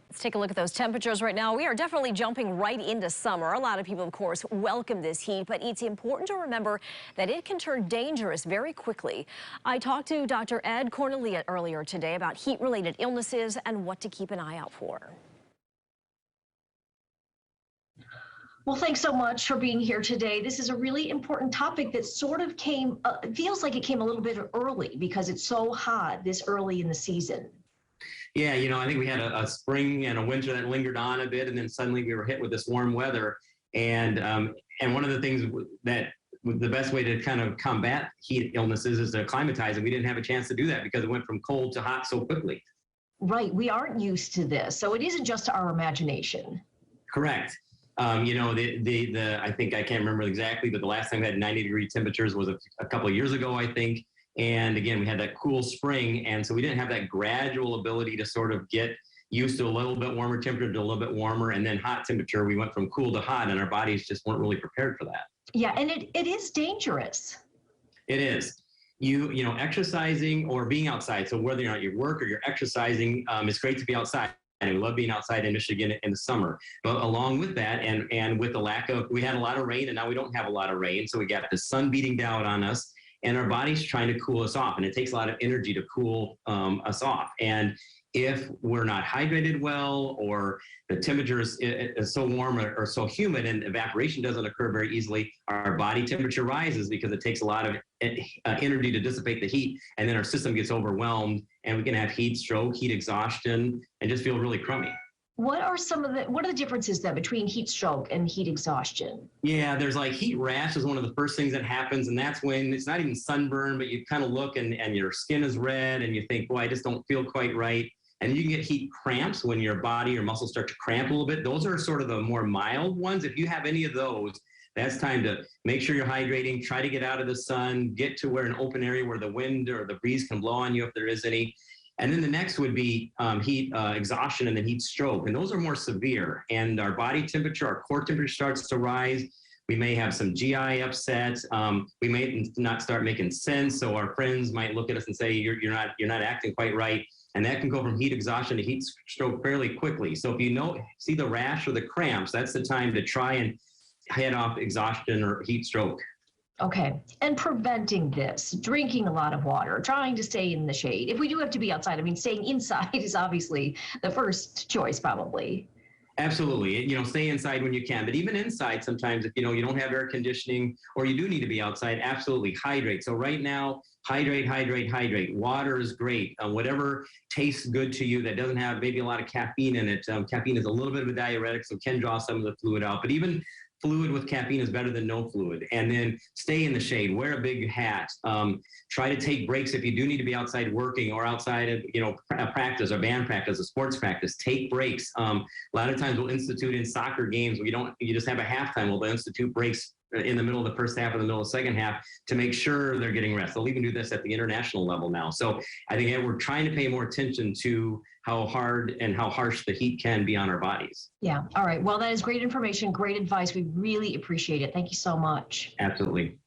Let's take a look at those temperatures right now. We are definitely jumping right into summer. A lot of people, of course, welcome this heat, but it's important to remember that it can turn dangerous very quickly. I talked to Dr. Ed Cornelia earlier today about heat-related illnesses and what to keep an eye out for. Well, thanks so much for being here today. This is a really important topic that sort of feels like it came a little bit early because it's so hot this early in the season. Yeah, I think we had a spring and a winter that lingered on a bit, and then suddenly we were hit with this warm weather. And one of the things that the best way to kind of combat heat illnesses is to acclimatize, and we didn't have a chance to do that because it went from cold to hot so quickly. Right, we aren't used to this, so it isn't just our imagination. Correct. I think I can't remember exactly, but the last time we had 90-degree temperatures was a couple of years ago, I think. And again, we had that cool spring, and so we didn't have that gradual ability to sort of get used to a little bit warmer temperature to a little bit warmer, and then hot temperature. We went from cool to hot, and our bodies just weren't really prepared for that. Yeah, and it is dangerous. It is. Exercising or being outside, so whether you're at your work or you're exercising, it's great to be outside. And we love being outside in Michigan in the summer. But along with that, and with the we had a lot of rain, and now we don't have a lot of rain. So we got the sun beating down on us, and our body's trying to cool us off. And it takes a lot of energy to cool us off. And if we're not hydrated well, or the temperature is so warm or so humid and evaporation doesn't occur very easily, our body temperature rises because it takes a lot of energy to dissipate the heat, and then our system gets overwhelmed, and we can have heat stroke, heat exhaustion, and just feel really crummy. What are the differences then between heat stroke and heat exhaustion? Yeah, there's like heat rash is one of the first things that happens, and that's when it's not even sunburn, but you kind of look and your skin is red, and you think, boy, I just don't feel quite right. And you can get heat cramps when your body or muscles start to cramp a little bit. Those are sort of the more mild ones. If you have any of those, that's time to make sure you're hydrating, try to get out of the sun, get to where an open area where the wind or the breeze can blow on you if there is any. And then the next would be heat exhaustion and then heat stroke. And those are more severe. And our body temperature, our core temperature starts to rise. We may have some GI upset. We may not start making sense. So our friends might look at us and say, you're not acting quite right. And that can go from heat exhaustion to heat stroke fairly quickly. So if you see the rash or the cramps, that's the time to try and head off exhaustion or heat stroke. Okay. And preventing this, drinking a lot of water, trying to stay in the shade. If we do have to be outside, I mean, staying inside is obviously the first choice probably. Absolutely. Stay inside when you can. But even inside, sometimes if you don't have air conditioning or you do need to be outside, absolutely hydrate. So right now, hydrate, hydrate, hydrate. Water is great. Whatever tastes good to you that doesn't have maybe a lot of caffeine in it. Caffeine is a little bit of a diuretic, so can draw some of the fluid out. But even fluid with caffeine is better than no fluid. And then stay in the shade, wear a big hat, try to take breaks if you do need to be outside working or outside of, a practice, a band practice, a sports practice, take breaks. A lot of times we'll institute in soccer games, you just have a halftime, we'll institute breaks in the middle of the first half or the middle of the second half to make sure they're getting rest. They'll even do this at the international level now. So I think we're trying to pay more attention to how hard and how harsh the heat can be on our bodies. Yeah. All right. Well, that is great information, great advice. We really appreciate it. Thank you so much. Absolutely.